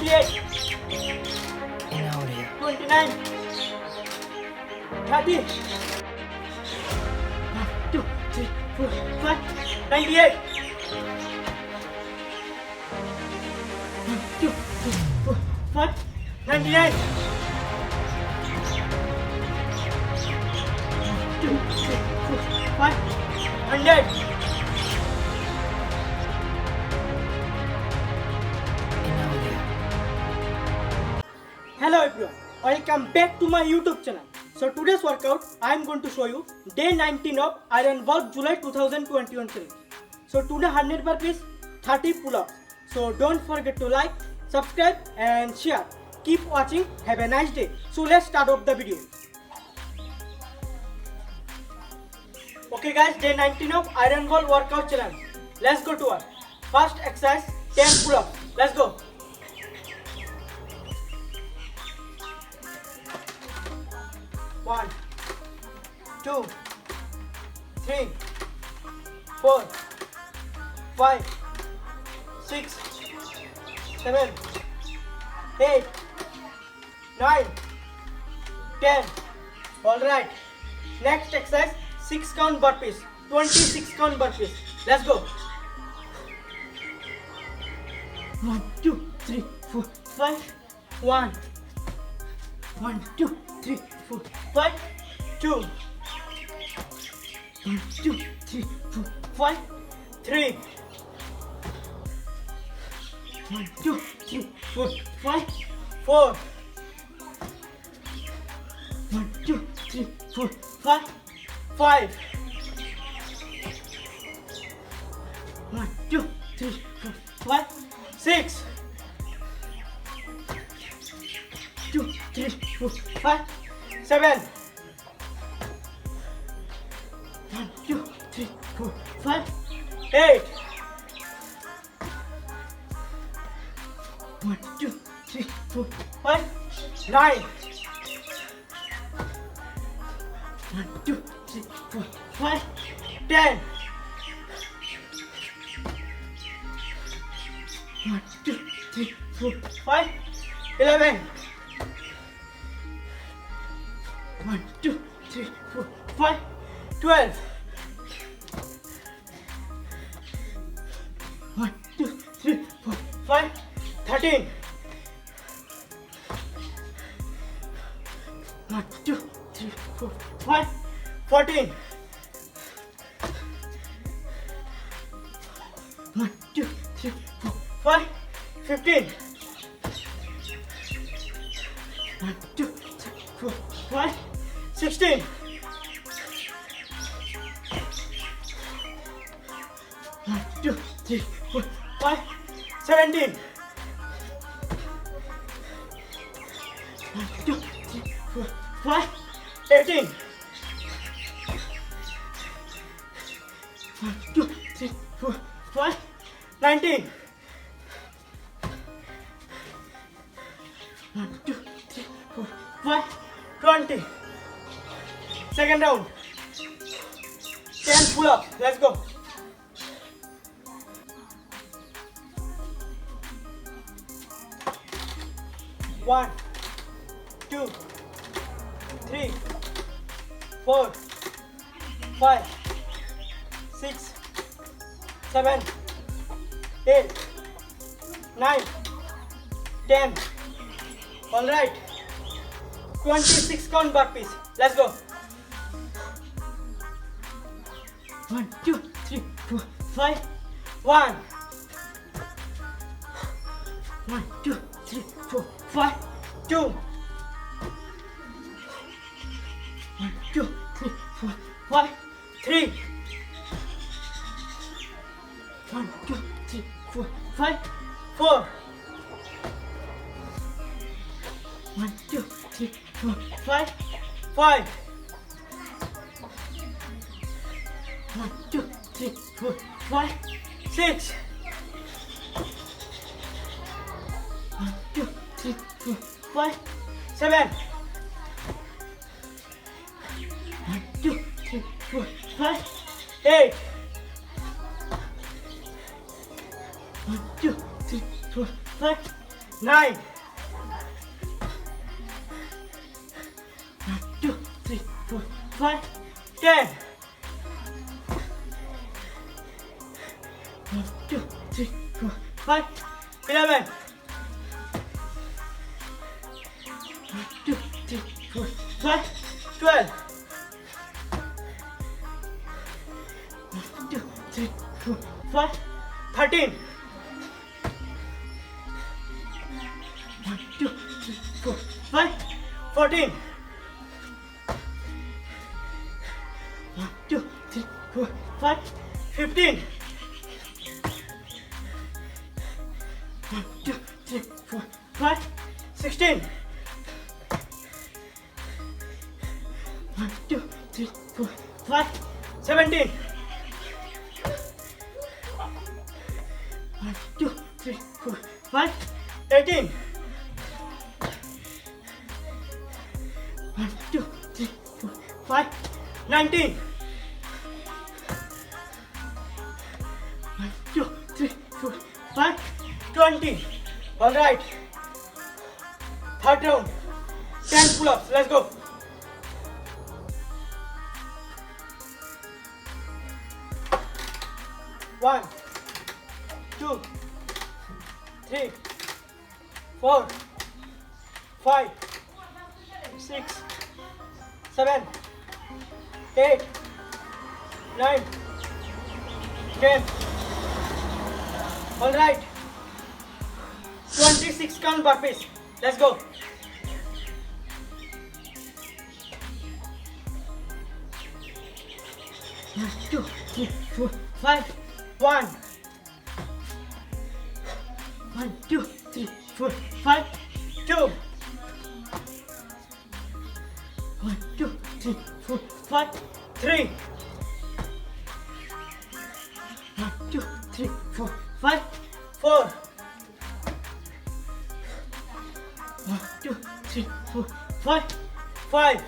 28, 29, 30, 1, 2, 3, 4, 5, 98, 1, 2, 3, 4, 5, 99, 1, 2, 3, 4, 5, 100. Hello everyone, welcome back to my YouTube channel. So today's workout I am going to show you day 19 of Iron Bulk July 2021 challenge. So today 100 burpees, 30 pull-ups. So don't forget to like, subscribe and share. Keep watching. Have a nice day. So let's start off the video. Okay guys, day 19 of Iron Ball workout challenge. Let's go to work. First exercise 10 pull-ups. Let's go. 1, 2, 3, 4, 5, 6, 7, 8, 9, 10. Alright. Next exercise 6 count burpees. 26 count burpees. Let's go. 1, 2, 3, 4, 5. 1, 2, 3, 4, 5. 2, 1, 2, 3, 4, 5. 3, 1, 2, 3, 4, 5. 4, 1, 2, 3, 4, 5. 5, 1, 2, 3, 4, 5. 6, 2, 3, 4, 5. 7, 1, 2, 3, 4, 5. 8, 1, 2, 3, 4, 5. 9, 1, 2, 3, 4, 5. 10, 1, 2, 3, 4, 5. 11, 1, 2, 3, 4, 5. 12, 1, 2, 3, 4, 5. 13, 1, 2, 3, 4, 5. 14, 1, 2, 3, 4, 5. 15, 1, 2, 3, 4, 5. 16, 1, 2, 3, 4, 5. 17, 1, 2, 3, 4, 5. 18, 1, 2, 3, 4, 5. 19, 1, 2, 3, 4, 5. 20. Second round. 10 pull-ups. Let's go. 1, 2, 3, 4, 5, 6, 7, 8, 9, 10. All right. 26 count burpees. Let's go. 1, 2, 3, 4, 5. 1, 1, 2, 3, 4, 5. 2, 1, 2, 3, 4, 5. 3, 1, 2, 3, 4, 5. 4, 1, 2, 3, 4, 5. 5, 1, 2, 3, 4, 5. 6, 1, 2, 3, 4, 5. 7, 1, 2, 3, 4, 5. 8, 1, 2, 3, 4, 5. 9, 2, 3, 4, 5, 10, 2, 3, 4, 5, 11, 2, 3, 4, 5, 12, 2, 3, 4, 5, 13, 2, 3, 4, 5, 14, 2, 3, 4, 5, 15, 2, 3, 4, 5, 16, 2, 3, 4, 5, 17, 2, 3, 4, 5, 18, 2, 3, 4, 5, 19, 2, 3, 4, 5, 20. All right. Third round. 10 pull-ups. Let's go. 1, 2, 3, 4, 5, 6, 7, 8, 9, 10. All right. 26 count burpees. Let's go. 1, 2, 3, 4, 5. 1, 2, 3, 4, 5. 2, 1, 2, 3, 4, 5. 3, 1, 2, 3, 4, 5. 4, 1, 2, 3, 4, 5. 5,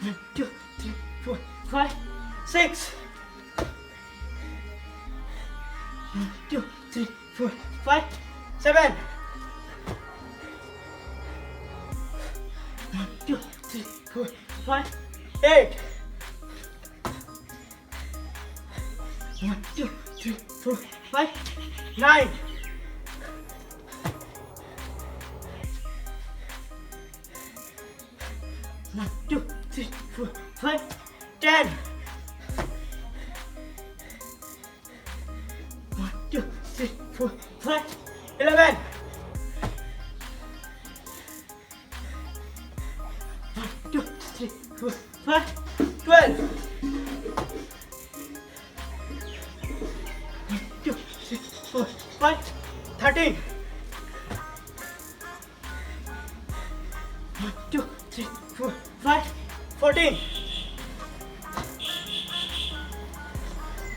1, 2, 3, 4, 5. 6, 1, 2, 3, 4, 5. 7, 1, 2, 3, 4, 5. 8, 1, 2, 3, 4, 5. 9, 1, 2, 3, 4, 5. 10, 1, 2, 3, 4, 5. 11, 1, 2, 3, 4, 5. 12, 1, 2, 3, 4, 5. 13, 1, 2, 3, 4, 5. 14,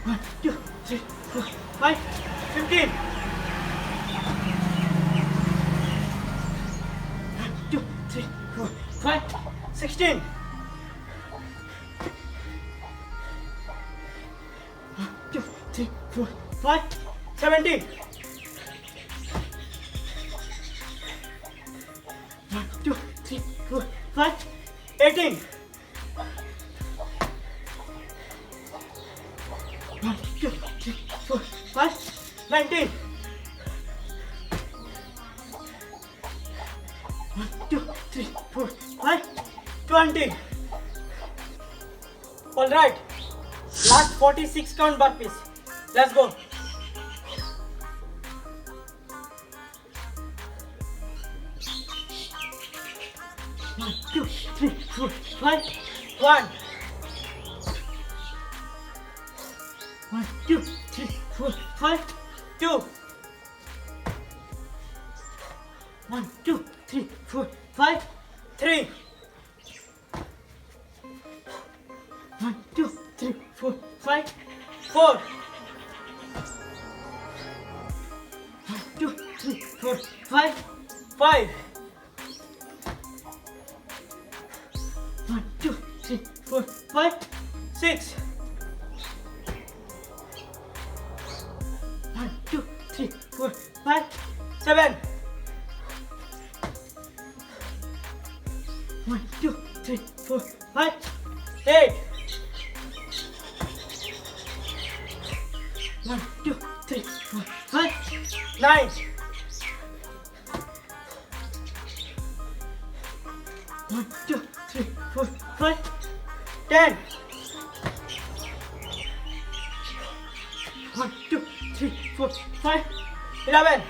1, 2, 3, 4, 5. 15, 1, 2, 3, 4, 5. 16, 1, 2, 3, 4, 5. 17, 1, 2, 3, 4, 5. 18, 1, 2, 3, 4, 5. 19, 1, 2, 3, 4, 5. 20. All right. Last 46 count burpees. Let's go. 1, 2, 3, 4, 5. 1, 1, 2, 3, 4, 5. 2, 1, 2, 3, 4, 5. 3, 1, 2, 3, 4, 5. 4, 1, 2, 3, 4, 5. 5, 1, 2, 3, 4, 5. 6, 1, 2, 7. 1, 2, 3, 4, 5. 8. 1, 2, 3, 4, 5. 9. 1, 2, 3, 4, 5. 10. 1, 2, 3, 4, 5. 11.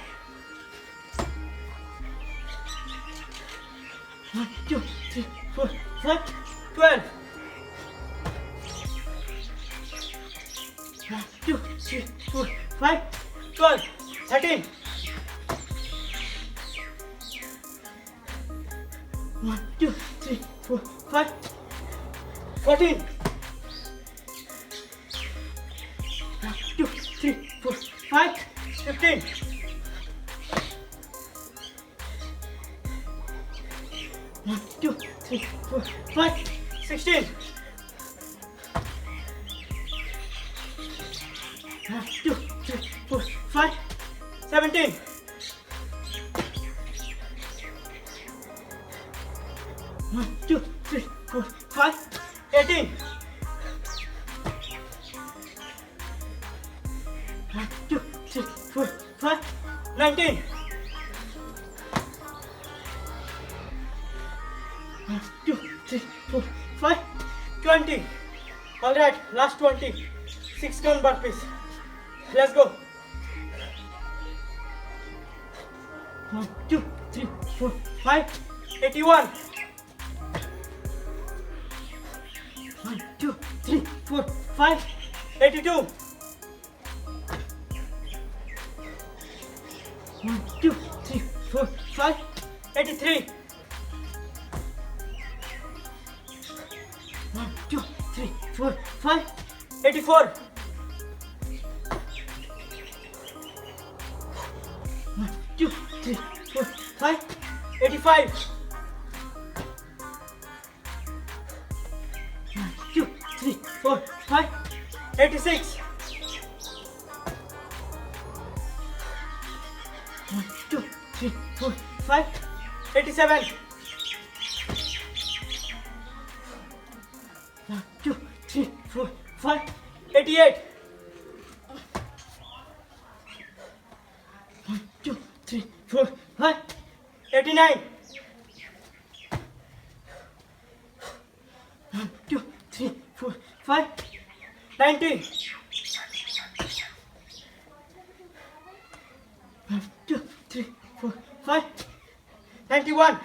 1, 2, 3, 4, 5. 12. 1, 2, 3, 4, 5. 12. 13. 1, 2, 3, 4, 5. 14. 1, 2, 3, 4, 5. 15. 1, 2, 3, 4, 5. 16. 1, 2, 3, 4, 5. 17. 1, 2, 3, 4, 5. 18. 1, 2, 3, 4, 5. 19. 1, 2, 3, 4, 5. 20. Alright, last 20. 6 count burpees. Let's go. 1, 2, 3, 4, 5. 81. 1, 2, 3, 4, 5. 82. 1, 2, 3, 4, 5. 83. 1, 2, 3, 4, 5. 84. 1, 2, 3, 4, 5. 85. 1, 2, 3, 4, 5. 86. 1, 2, 3, 4, 5. 87. 1, 2, 3, 4, 5. 88. 1, 2, 3, 4, 5. 89. 1, 2, 3, 4, 5. 90. 1, 2, 3, 4, 5. 91.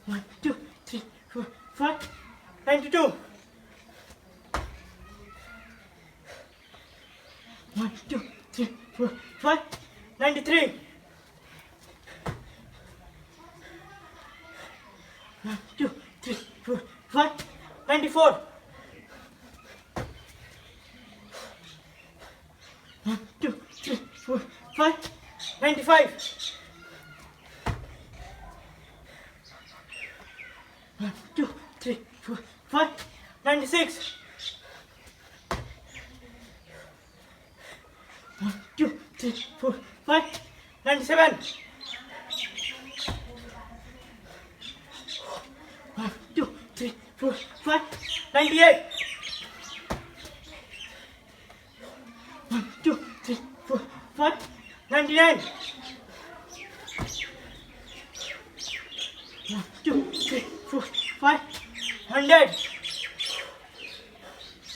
1, 2, 3, 4, 5. 92. 1, 2, 3, 4, 5. 93. 1, 2, 3, 4, 5. 94. 1, 2, 3, 4, 5. 95. 1, 2, 3, 4, 5. 96. 1, 2, 3, 4, 5. 97. 1, 2, 3, 4, 5. 98. 1, 2, 3, 4, 5. 99. 1, 2, 3, 4, 5. 100.